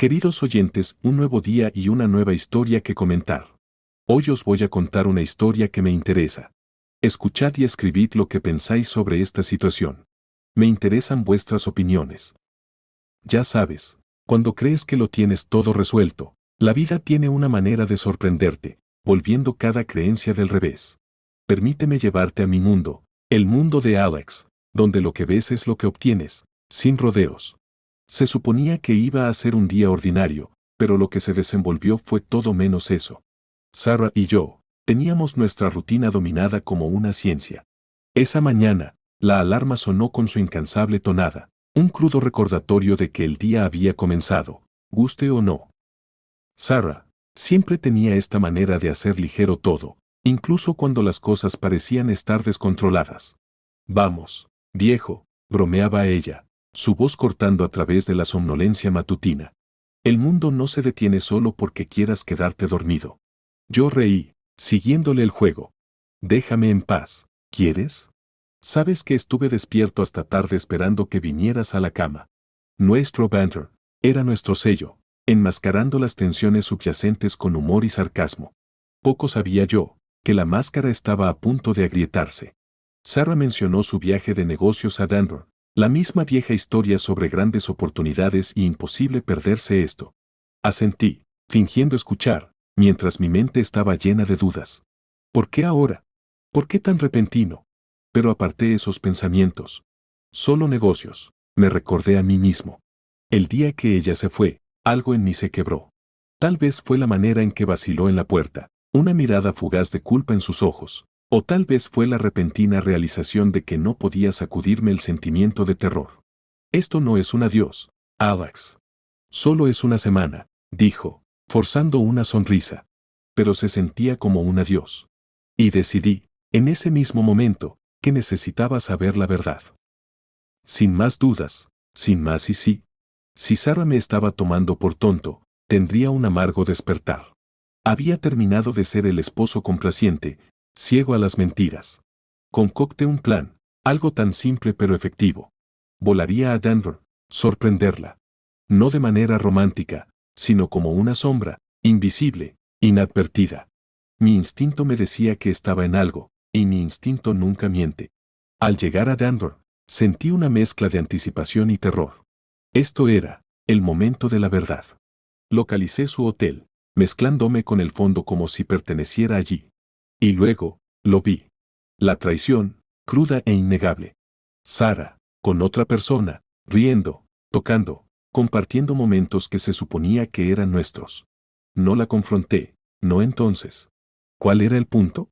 Queridos oyentes, un nuevo día y una nueva historia que comentar. Hoy os voy a contar una historia que me interesa. Escuchad y escribid lo que pensáis sobre esta situación. Me interesan vuestras opiniones. Ya sabes, cuando crees que lo tienes todo resuelto, la vida tiene una manera de sorprenderte, volviendo cada creencia del revés. Permíteme llevarte a mi mundo, el mundo de Alex, donde lo que ves es lo que obtienes, sin rodeos. Se suponía que iba a ser un día ordinario, pero lo que se desenvolvió fue todo menos eso. Sarah y yo teníamos nuestra rutina dominada como una ciencia. Esa mañana, la alarma sonó con su incansable tonada, un crudo recordatorio de que el día había comenzado, guste o no. Sarah siempre tenía esta manera de hacer ligero todo, incluso cuando las cosas parecían estar descontroladas. Vamos, viejo, bromeaba ella, su voz cortando a través de la somnolencia matutina. El mundo no se detiene solo porque quieras quedarte dormido. Yo reí, siguiéndole el juego. Déjame en paz, ¿quieres? Sabes que estuve despierto hasta tarde esperando que vinieras a la cama. Nuestro banter era nuestro sello, enmascarando las tensiones subyacentes con humor y sarcasmo. Poco sabía yo que la máscara estaba a punto de agrietarse. Sarah mencionó su viaje de negocios a Denver. La misma vieja historia sobre grandes oportunidades y imposible perderse esto. Asentí, fingiendo escuchar, mientras mi mente estaba llena de dudas. ¿Por qué ahora? ¿Por qué tan repentino? Pero aparté esos pensamientos. Solo negocios, me recordé a mí mismo. El día que ella se fue, algo en mí se quebró. Tal vez fue la manera en que vaciló en la puerta, una mirada fugaz de culpa en sus ojos. O tal vez fue la repentina realización de que no podía sacudirme el sentimiento de terror. Esto no es un adiós, Alex. Solo es una semana, dijo, forzando una sonrisa. Pero se sentía como un adiós. Y decidí, en ese mismo momento, que necesitaba saber la verdad. Sin más dudas, sin más y sí. Si Sarah me estaba tomando por tonto, tendría un amargo despertar. Había terminado de ser el esposo complaciente, ciego a las mentiras. Concocté un plan, algo tan simple pero efectivo. Volaría a Denver, sorprenderla. No de manera romántica, sino como una sombra, invisible, inadvertida. Mi instinto me decía que estaba en algo, y mi instinto nunca miente. Al llegar a Denver, sentí una mezcla de anticipación y terror. Esto era el momento de la verdad. Localicé su hotel, mezclándome con el fondo como si perteneciera allí. Y luego, lo vi. La traición, cruda e innegable. Sarah, con otra persona, riendo, tocando, compartiendo momentos que se suponía que eran nuestros. No la confronté, no entonces. ¿Cuál era el punto?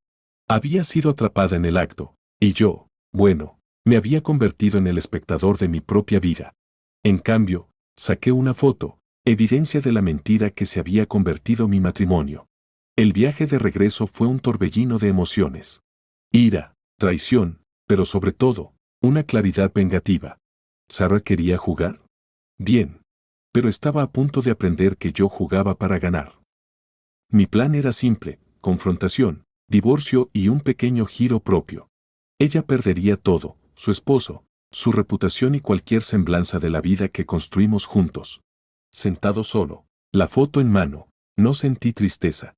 Había sido atrapada en el acto, y yo, bueno, me había convertido en el espectador de mi propia vida. En cambio, saqué una foto, evidencia de la mentira que se había convertido mi matrimonio. El viaje de regreso fue un torbellino de emociones. Ira, traición, pero sobre todo, una claridad vengativa. ¿Sarah quería jugar? Bien. Pero estaba a punto de aprender que yo jugaba para ganar. Mi plan era simple, confrontación, divorcio y un pequeño giro propio. Ella perdería todo, su esposo, su reputación y cualquier semblanza de la vida que construimos juntos. Sentado solo, la foto en mano, no sentí tristeza.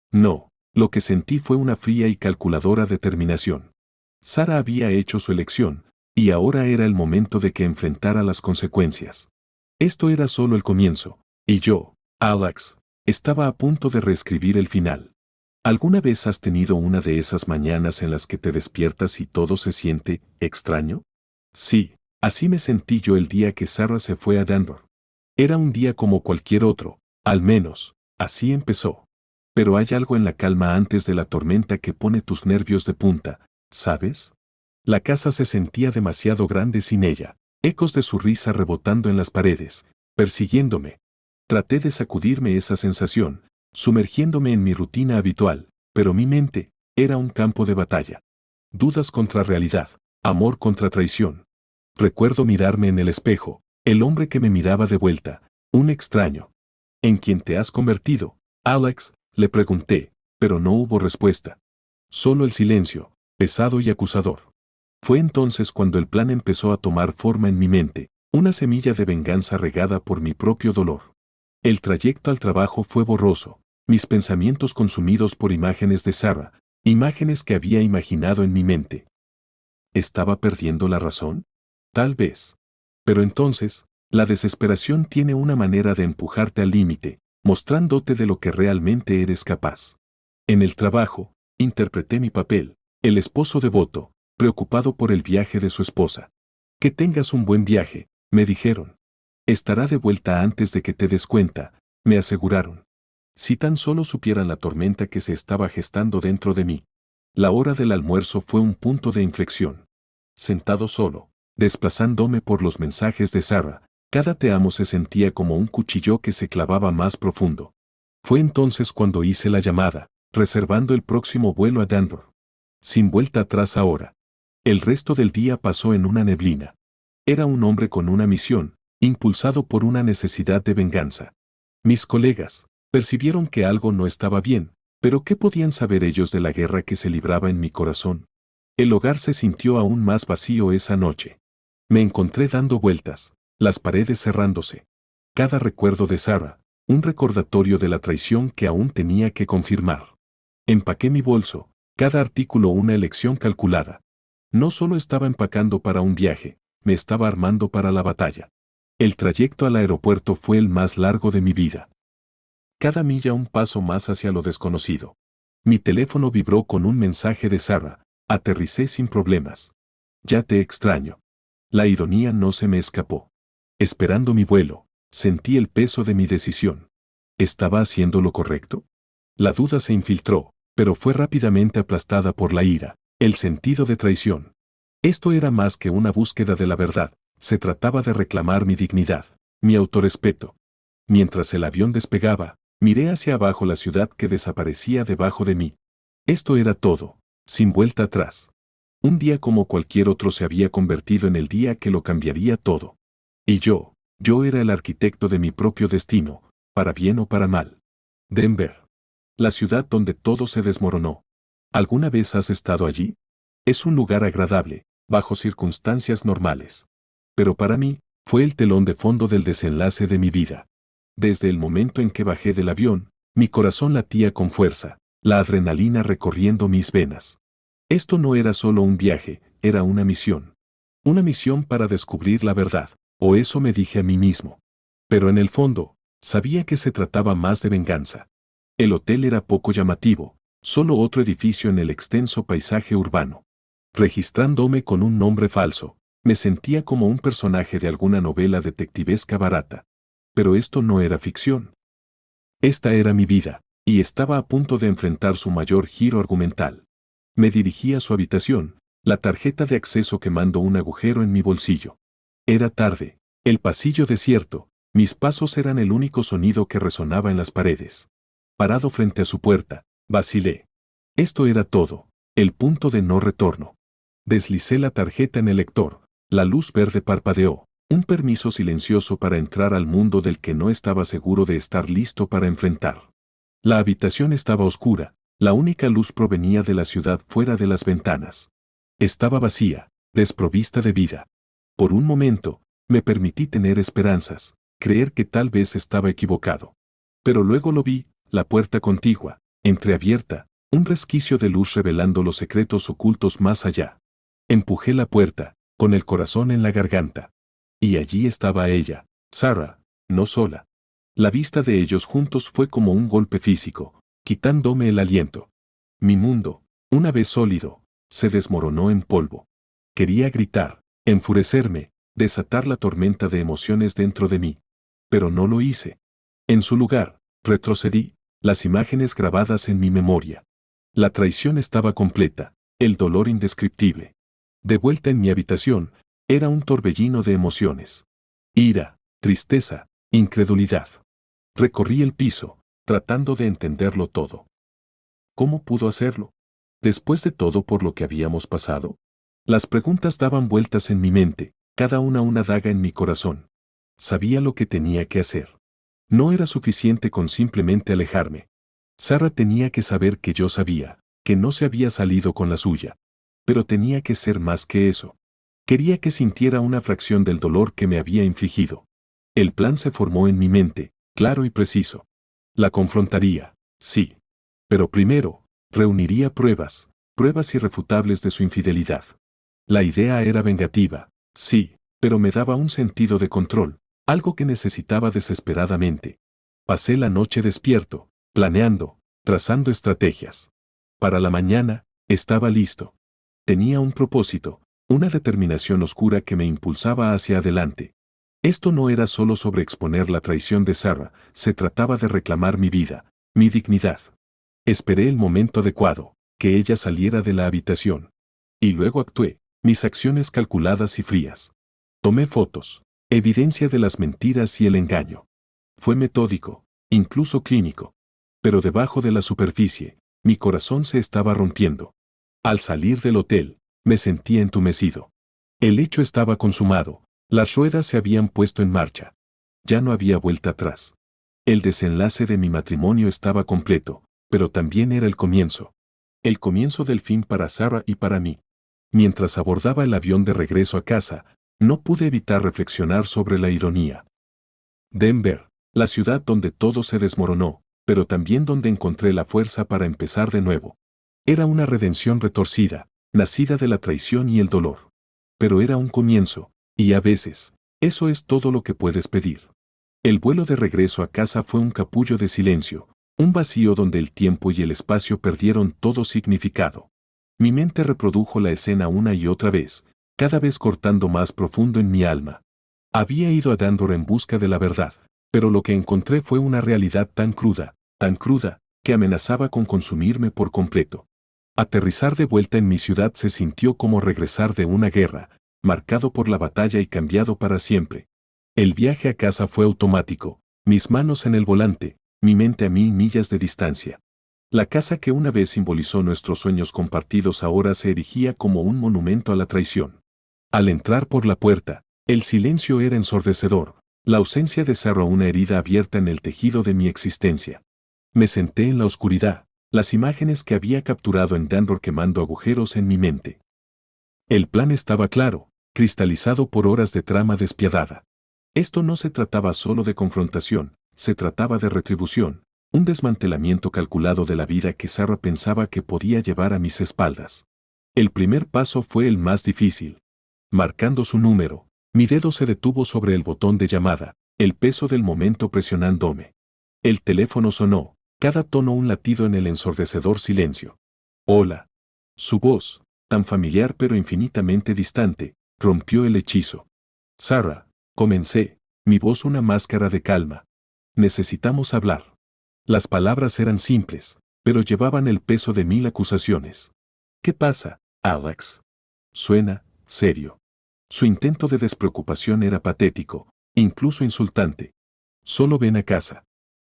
No, lo que sentí fue una fría y calculadora determinación. Sarah había hecho su elección, y ahora era el momento de que enfrentara las consecuencias. Esto era solo el comienzo, y yo, Alex, estaba a punto de reescribir el final. ¿Alguna vez has tenido una de esas mañanas en las que te despiertas y todo se siente extraño? Sí, así me sentí yo el día que Sarah se fue a Denver. Era un día como cualquier otro, al menos, así empezó. Pero hay algo en la calma antes de la tormenta que pone tus nervios de punta, ¿sabes? La casa se sentía demasiado grande sin ella, ecos de su risa rebotando en las paredes, persiguiéndome. Traté de sacudirme esa sensación, sumergiéndome en mi rutina habitual, pero mi mente era un campo de batalla. Dudas contra realidad, amor contra traición. Recuerdo mirarme en el espejo, el hombre que me miraba de vuelta, un extraño. ¿En quién te has convertido, Alex?, le pregunté, pero no hubo respuesta. Solo el silencio, pesado y acusador. Fue entonces cuando el plan empezó a tomar forma en mi mente, una semilla de venganza regada por mi propio dolor. El trayecto al trabajo fue borroso, mis pensamientos consumidos por imágenes de Sarah, imágenes que había imaginado en mi mente. ¿Estaba perdiendo la razón? Tal vez. Pero entonces, la desesperación tiene una manera de empujarte al límite, mostrándote de lo que realmente eres capaz. En el trabajo, interpreté mi papel, el esposo devoto, preocupado por el viaje de su esposa. Que tengas un buen viaje, me dijeron. Estará de vuelta antes de que te des cuenta, me aseguraron. Si tan solo supieran la tormenta que se estaba gestando dentro de mí. La hora del almuerzo fue un punto de inflexión. Sentado solo, desplazándome por los mensajes de Sarah, cada te amo se sentía como un cuchillo que se clavaba más profundo. Fue entonces cuando hice la llamada, reservando el próximo vuelo a Denver. Sin vuelta atrás ahora. El resto del día pasó en una neblina. Era un hombre con una misión, impulsado por una necesidad de venganza. Mis colegas percibieron que algo no estaba bien, pero ¿qué podían saber ellos de la guerra que se libraba en mi corazón? El hogar se sintió aún más vacío esa noche. Me encontré dando vueltas, las paredes cerrándose. Cada recuerdo de Sarah, un recordatorio de la traición que aún tenía que confirmar. Empaqué mi bolso, cada artículo una elección calculada. No solo estaba empacando para un viaje, me estaba armando para la batalla. El trayecto al aeropuerto fue el más largo de mi vida. Cada milla un paso más hacia lo desconocido. Mi teléfono vibró con un mensaje de Sarah. Aterricé sin problemas. Ya te extraño. La ironía no se me escapó. Esperando mi vuelo, sentí el peso de mi decisión. ¿Estaba haciendo lo correcto? La duda se infiltró, pero fue rápidamente aplastada por la ira, el sentido de traición. Esto era más que una búsqueda de la verdad, se trataba de reclamar mi dignidad, mi autorrespeto. Mientras el avión despegaba, miré hacia abajo la ciudad que desaparecía debajo de mí. Esto era todo, sin vuelta atrás. Un día como cualquier otro se había convertido en el día que lo cambiaría todo. Y yo era el arquitecto de mi propio destino, para bien o para mal. Denver. La ciudad donde todo se desmoronó. ¿Alguna vez has estado allí? Es un lugar agradable, bajo circunstancias normales. Pero para mí, fue el telón de fondo del desenlace de mi vida. Desde el momento en que bajé del avión, mi corazón latía con fuerza, la adrenalina recorriendo mis venas. Esto no era solo un viaje, era una misión. Una misión para descubrir la verdad, o eso me dije a mí mismo. Pero en el fondo, sabía que se trataba más de venganza. El hotel era poco llamativo, solo otro edificio en el extenso paisaje urbano. Registrándome con un nombre falso, me sentía como un personaje de alguna novela detectivesca barata. Pero esto no era ficción. Esta era mi vida, y estaba a punto de enfrentar su mayor giro argumental. Me dirigí a su habitación, la tarjeta de acceso quemando un agujero en mi bolsillo. Era tarde, el pasillo desierto, mis pasos eran el único sonido que resonaba en las paredes. Parado frente a su puerta, vacilé. Esto era todo, el punto de no retorno. Deslicé la tarjeta en el lector, la luz verde parpadeó, un permiso silencioso para entrar al mundo del que no estaba seguro de estar listo para enfrentar. La habitación estaba oscura, la única luz provenía de la ciudad fuera de las ventanas. Estaba vacía, desprovista de vida. Por un momento, me permití tener esperanzas, creer que tal vez estaba equivocado. Pero luego lo vi, la puerta contigua, entreabierta, un resquicio de luz revelando los secretos ocultos más allá. Empujé la puerta, con el corazón en la garganta. Y allí estaba ella, Sarah, no sola. La vista de ellos juntos fue como un golpe físico, quitándome el aliento. Mi mundo, una vez sólido, se desmoronó en polvo. Quería gritar, enfurecerme, desatar la tormenta de emociones dentro de mí. Pero no lo hice. En su lugar, retrocedí, las imágenes grabadas en mi memoria. La traición estaba completa, el dolor indescriptible. De vuelta en mi habitación, era un torbellino de emociones. Ira, tristeza, incredulidad. Recorrí el piso, tratando de entenderlo todo. ¿Cómo pudo hacerlo? Después de todo por lo que habíamos pasado. Las preguntas daban vueltas en mi mente, cada una daga en mi corazón. Sabía lo que tenía que hacer. No era suficiente con simplemente alejarme. Sarah tenía que saber que yo sabía, que no se había salido con la suya. Pero tenía que ser más que eso. Quería que sintiera una fracción del dolor que me había infligido. El plan se formó en mi mente, claro y preciso. La confrontaría, sí. Pero primero, reuniría pruebas, pruebas irrefutables de su infidelidad. La idea era vengativa, sí, pero me daba un sentido de control, algo que necesitaba desesperadamente. Pasé la noche despierto, planeando, trazando estrategias. Para la mañana, estaba listo. Tenía un propósito, una determinación oscura que me impulsaba hacia adelante. Esto no era solo sobre exponer la traición de Sarah, se trataba de reclamar mi vida, mi dignidad. Esperé el momento adecuado, que ella saliera de la habitación. Y luego actué, mis acciones calculadas y frías. Tomé fotos, evidencia de las mentiras y el engaño. Fue metódico, incluso clínico. Pero debajo de la superficie, mi corazón se estaba rompiendo. Al salir del hotel, me sentí entumecido. El hecho estaba consumado, las ruedas se habían puesto en marcha. Ya no había vuelta atrás. El desenlace de mi matrimonio estaba completo, pero también era el comienzo. El comienzo del fin para Sarah y para mí. Mientras abordaba el avión de regreso a casa, no pude evitar reflexionar sobre la ironía. Denver, la ciudad donde todo se desmoronó, pero también donde encontré la fuerza para empezar de nuevo. Era una redención retorcida, nacida de la traición y el dolor. Pero era un comienzo, y a veces, eso es todo lo que puedes pedir. El vuelo de regreso a casa fue un capullo de silencio, un vacío donde el tiempo y el espacio perdieron todo significado. Mi mente reprodujo la escena una y otra vez, cada vez cortando más profundo en mi alma. Había ido a Denver en busca de la verdad, pero lo que encontré fue una realidad tan cruda, que amenazaba con consumirme por completo. Aterrizar de vuelta en mi ciudad se sintió como regresar de una guerra, marcado por la batalla y cambiado para siempre. El viaje a casa fue automático, mis manos en el volante, mi mente a 1000 millas de distancia. La casa que una vez simbolizó nuestros sueños compartidos ahora se erigía como un monumento a la traición. Al entrar por la puerta, el silencio era ensordecedor, la ausencia de Sarah una herida abierta en el tejido de mi existencia. Me senté en la oscuridad, las imágenes que había capturado en Denver quemando agujeros en mi mente. El plan estaba claro, cristalizado por horas de trama despiadada. Esto no se trataba solo de confrontación, se trataba de retribución, un desmantelamiento calculado de la vida que Sarah pensaba que podía llevar a mis espaldas. El primer paso fue el más difícil. Marcando su número, mi dedo se detuvo sobre el botón de llamada, el peso del momento presionándome. El teléfono sonó, cada tono un latido en el ensordecedor silencio. Hola. Su voz, tan familiar pero infinitamente distante, rompió el hechizo. Sarah, comencé, mi voz una máscara de calma. Necesitamos hablar. Las palabras eran simples, pero llevaban el peso de 1000 acusaciones. ¿Qué pasa, Alex? Suena serio. Su intento de despreocupación era patético, incluso insultante. Solo ven a casa.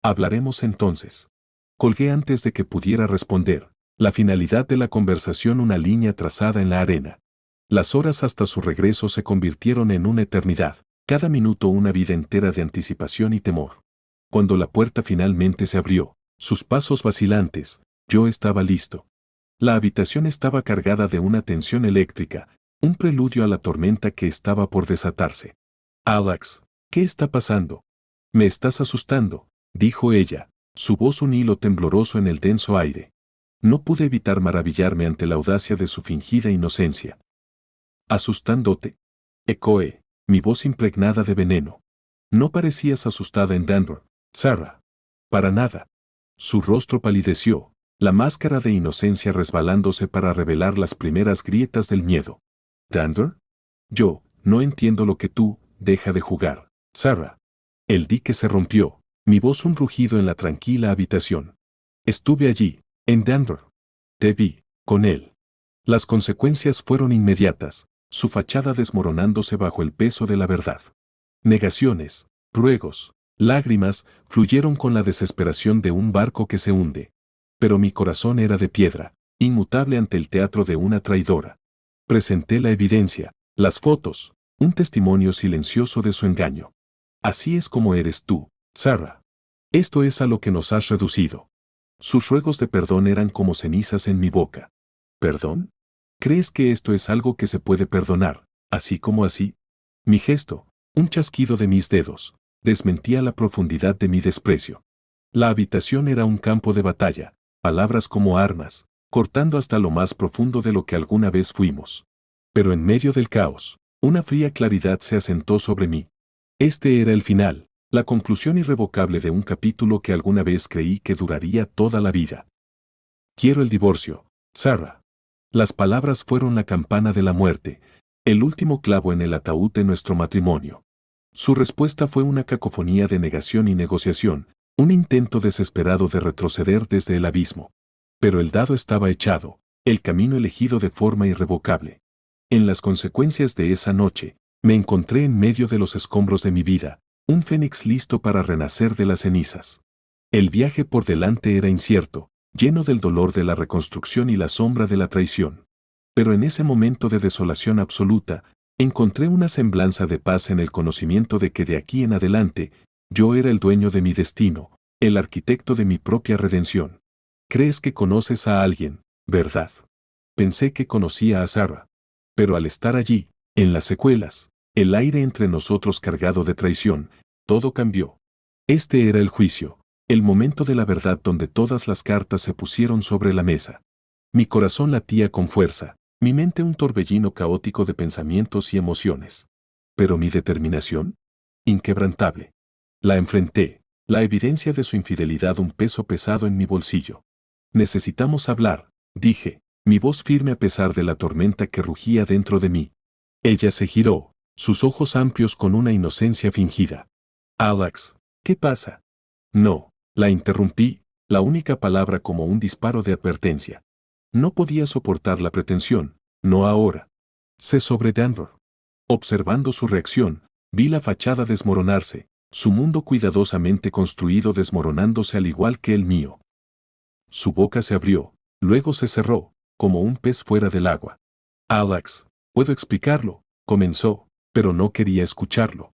Hablaremos entonces. Colgué antes de que pudiera responder, la finalidad de la conversación una línea trazada en la arena. Las horas hasta su regreso se convirtieron en una eternidad, cada minuto una vida entera de anticipación y temor. Cuando la puerta finalmente se abrió, sus pasos vacilantes, yo estaba listo. La habitación estaba cargada de una tensión eléctrica, un preludio a la tormenta que estaba por desatarse. Alex, ¿qué está pasando? Me estás asustando, dijo ella, su voz un hilo tembloroso en el denso aire. No pude evitar maravillarme ante la audacia de su fingida inocencia. ¿Asustándote? Ecoé, mi voz impregnada de veneno. No parecías asustada en Denver, Sarah. Para nada. Su rostro palideció, la máscara de inocencia resbalándose para revelar las primeras grietas del miedo. ¿Denver? Yo, no entiendo lo que tú, deja de jugar, Sarah. El dique se rompió, mi voz un rugido en la tranquila habitación. Estuve allí, en Denver. Te vi, con él. Las consecuencias fueron inmediatas, su fachada desmoronándose bajo el peso de la verdad. Negaciones, ruegos, lágrimas, fluyeron con la desesperación de un barco que se hunde. Pero mi corazón era de piedra, inmutable ante el teatro de una traidora. Presenté la evidencia, las fotos, un testimonio silencioso de su engaño. Así es como eres tú, Sarah. Esto es a lo que nos has reducido. Sus ruegos de perdón eran como cenizas en mi boca. ¿Perdón? ¿Crees que esto es algo que se puede perdonar, así como así? Mi gesto, un chasquido de mis dedos, desmentía la profundidad de mi desprecio. La habitación era un campo de batalla, palabras como armas, cortando hasta lo más profundo de lo que alguna vez fuimos. Pero en medio del caos, una fría claridad se asentó sobre mí. Este era el final, la conclusión irrevocable de un capítulo que alguna vez creí que duraría toda la vida. Quiero el divorcio, Sarah. Las palabras fueron la campana de la muerte, el último clavo en el ataúd de nuestro matrimonio. Su respuesta fue una cacofonía de negación y negociación, un intento desesperado de retroceder desde el abismo. Pero el dado estaba echado, el camino elegido de forma irrevocable. En las consecuencias de esa noche, me encontré en medio de los escombros de mi vida, un fénix listo para renacer de las cenizas. El viaje por delante era incierto, lleno del dolor de la reconstrucción y la sombra de la traición. Pero en ese momento de desolación absoluta, encontré una semblanza de paz en el conocimiento de que de aquí en adelante, yo era el dueño de mi destino, el arquitecto de mi propia redención. Crees que conoces a alguien, ¿verdad? Pensé que conocía a Sarah. Pero al estar allí, en las secuelas, el aire entre nosotros cargado de traición, todo cambió. Este era el juicio, el momento de la verdad donde todas las cartas se pusieron sobre la mesa. Mi corazón latía con fuerza, mi mente un torbellino caótico de pensamientos y emociones. Pero mi determinación, inquebrantable. La enfrenté, la evidencia de su infidelidad un peso pesado en mi bolsillo. Necesitamos hablar, dije, mi voz firme a pesar de la tormenta que rugía dentro de mí. Ella se giró, sus ojos amplios con una inocencia fingida. Alex, ¿qué pasa? No, la interrumpí, la única palabra como un disparo de advertencia. No podía soportar la pretensión, no ahora. Sé sobre Danvers. Observando su reacción, vi la fachada desmoronarse, su mundo cuidadosamente construido desmoronándose al igual que el mío. Su boca se abrió, luego se cerró, como un pez fuera del agua. Alex, puedo explicarlo, comenzó, pero no quería escucharlo.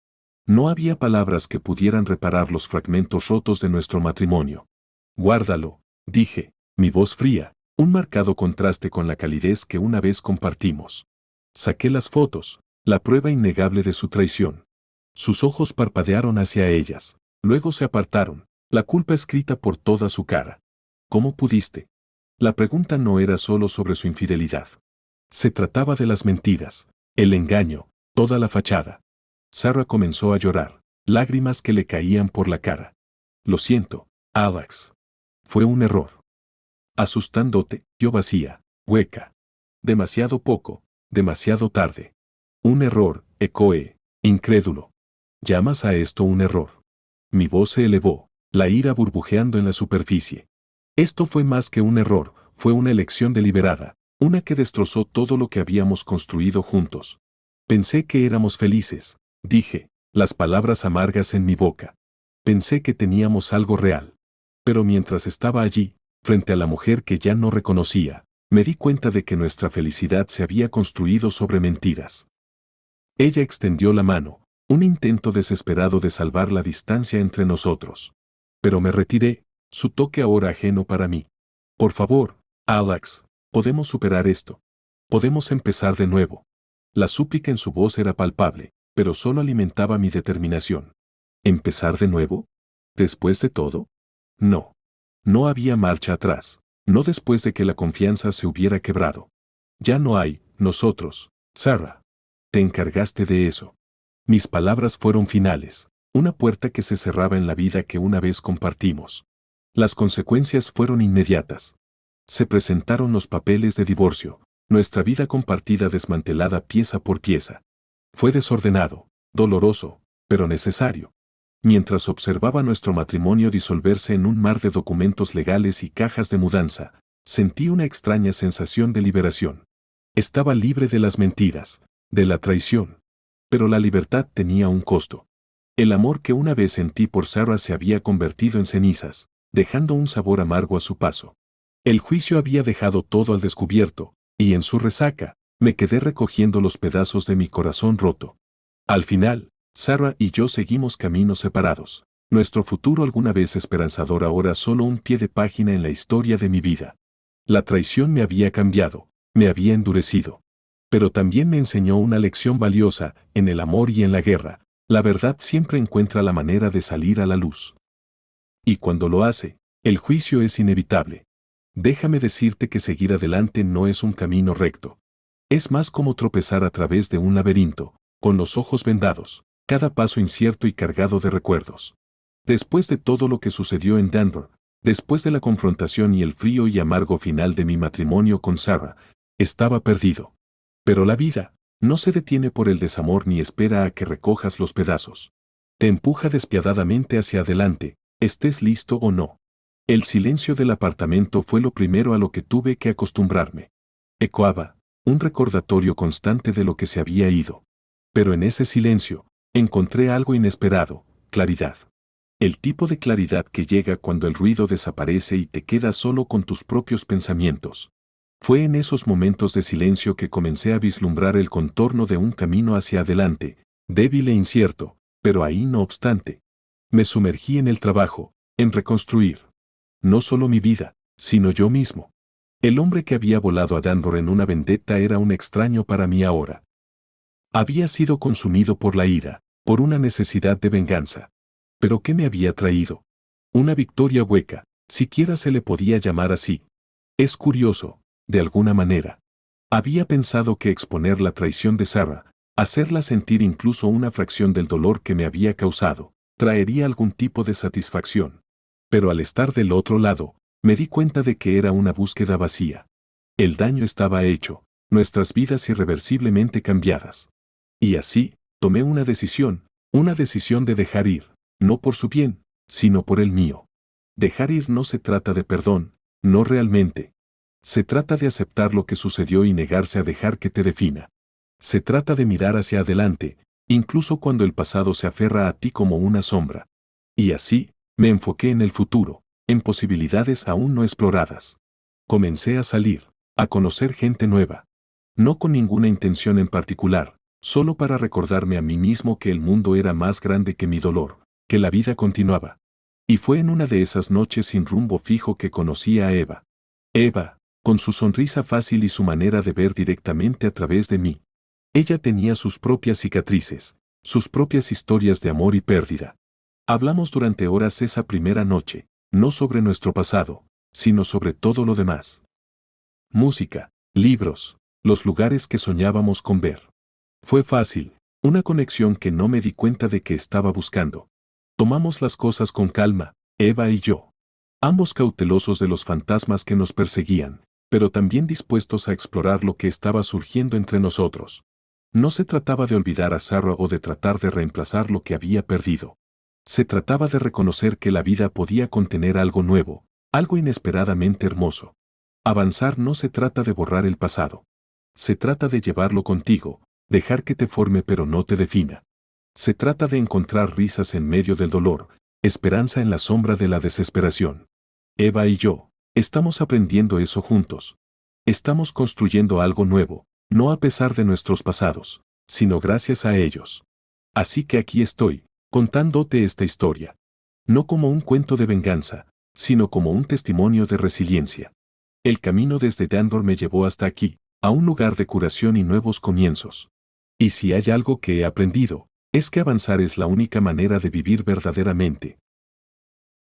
No había palabras que pudieran reparar los fragmentos rotos de nuestro matrimonio. Guárdalo, dije, mi voz fría, un marcado contraste con la calidez que una vez compartimos. Saqué las fotos, la prueba innegable de su traición. Sus ojos parpadearon hacia ellas, luego se apartaron, la culpa escrita por toda su cara. ¿Cómo pudiste? La pregunta no era solo sobre su infidelidad. Se trataba de las mentiras, el engaño, toda la fachada. Sarah comenzó a llorar, lágrimas que le caían por la cara. Lo siento, Alex. Fue un error. Asustándote, yo vacía, hueca. Demasiado poco, demasiado tarde. Un error, ecoé, incrédulo. ¿Llamas a esto un error? Mi voz se elevó, la ira burbujeando en la superficie. Esto fue más que un error, fue una elección deliberada, una que destrozó todo lo que habíamos construido juntos. Pensé que éramos felices, dije, las palabras amargas en mi boca. Pensé que teníamos algo real. Pero mientras estaba allí, frente a la mujer que ya no reconocía, me di cuenta de que nuestra felicidad se había construido sobre mentiras. Ella extendió la mano, un intento desesperado de salvar la distancia entre nosotros. Pero me retiré, su toque ahora ajeno para mí. Por favor, Alex, podemos superar esto. Podemos empezar de nuevo. La súplica en su voz era palpable, pero solo alimentaba mi determinación. ¿Empezar de nuevo? ¿Después de todo? No. No había marcha atrás, no después de que la confianza se hubiera quebrado. Ya no hay, nosotros, Sarah. Te encargaste de eso. Mis palabras fueron finales, una puerta que se cerraba en la vida que una vez compartimos. Las consecuencias fueron inmediatas. Se presentaron los papeles de divorcio, nuestra vida compartida desmantelada pieza por pieza. Fue desordenado, doloroso, pero necesario. Mientras observaba nuestro matrimonio disolverse en un mar de documentos legales y cajas de mudanza, sentí una extraña sensación de liberación. Estaba libre de las mentiras, de la traición. Pero la libertad tenía un costo. El amor que una vez sentí por Sarah se había convertido en cenizas, dejando un sabor amargo a su paso. El juicio había dejado todo al descubierto, y en su resaca, me quedé recogiendo los pedazos de mi corazón roto. Al final, Sarah y yo seguimos caminos separados. Nuestro futuro alguna vez esperanzador ahora solo un pie de página en la historia de mi vida. La traición me había cambiado, me había endurecido. Pero también me enseñó una lección valiosa, en el amor y en la guerra. La verdad siempre encuentra la manera de salir a la luz. Y cuando lo hace, el juicio es inevitable. Déjame decirte que seguir adelante no es un camino recto. Es más como tropezar a través de un laberinto, con los ojos vendados, cada paso incierto y cargado de recuerdos. Después de todo lo que sucedió en Denver, después de la confrontación y el frío y amargo final de mi matrimonio con Sarah, estaba perdido. Pero la vida no se detiene por el desamor ni espera a que recojas los pedazos. Te empuja despiadadamente hacia adelante, estés listo o no. El silencio del apartamento fue lo primero a lo que tuve que acostumbrarme. Ecoaba, un recordatorio constante de lo que se había ido. Pero en ese silencio, encontré algo inesperado, claridad. El tipo de claridad que llega cuando el ruido desaparece y te quedas solo con tus propios pensamientos. Fue en esos momentos de silencio que comencé a vislumbrar el contorno de un camino hacia adelante, débil e incierto, pero ahí no obstante. Me sumergí en el trabajo, en reconstruir. No solo mi vida, sino yo mismo. El hombre que había volado a Denver en una vendetta era un extraño para mí ahora. Había sido consumido por la ira, por una necesidad de venganza. ¿Pero qué me había traído? Una victoria hueca, siquiera se le podía llamar así. Es curioso, de alguna manera. Había pensado que exponer la traición de Sarah, hacerla sentir incluso una fracción del dolor que me había causado, traería algún tipo de satisfacción. Pero al estar del otro lado, me di cuenta de que era una búsqueda vacía. El daño estaba hecho, nuestras vidas irreversiblemente cambiadas. Y así, tomé una decisión de dejar ir. No por su bien, sino por el mío. Dejar ir no se trata de perdón, no realmente. Se trata de aceptar lo que sucedió y negarse a dejar que te defina. Se trata de mirar hacia adelante, incluso cuando el pasado se aferra a ti como una sombra. Y así, me enfoqué en el futuro, en posibilidades aún no exploradas. Comencé a salir, a conocer gente nueva. No con ninguna intención en particular, solo para recordarme a mí mismo que el mundo era más grande que mi dolor, que la vida continuaba. Y fue en una de esas noches sin rumbo fijo que conocí a Eva. Eva, con su sonrisa fácil y su manera de ver directamente a través de mí. Ella tenía sus propias cicatrices, sus propias historias de amor y pérdida. Hablamos durante horas esa primera noche, no sobre nuestro pasado, sino sobre todo lo demás. Música, libros, los lugares que soñábamos con ver. Fue fácil, una conexión que no me di cuenta de que estaba buscando. Tomamos las cosas con calma, Eva y yo. Ambos cautelosos de los fantasmas que nos perseguían, pero también dispuestos a explorar lo que estaba surgiendo entre nosotros. No se trataba de olvidar a Sarah o de tratar de reemplazar lo que había perdido. Se trataba de reconocer que la vida podía contener algo nuevo, algo inesperadamente hermoso. Avanzar no se trata de borrar el pasado. Se trata de llevarlo contigo, dejar que te forme pero no te defina. Se trata de encontrar risas en medio del dolor, esperanza en la sombra de la desesperación. Eva y yo, estamos aprendiendo eso juntos. Estamos construyendo algo nuevo, no a pesar de nuestros pasados, sino gracias a ellos. Así que aquí estoy, contándote esta historia. No como un cuento de venganza, sino como un testimonio de resiliencia. El camino desde Denver me llevó hasta aquí, a un lugar de curación y nuevos comienzos. Y si hay algo que he aprendido, es que avanzar es la única manera de vivir verdaderamente,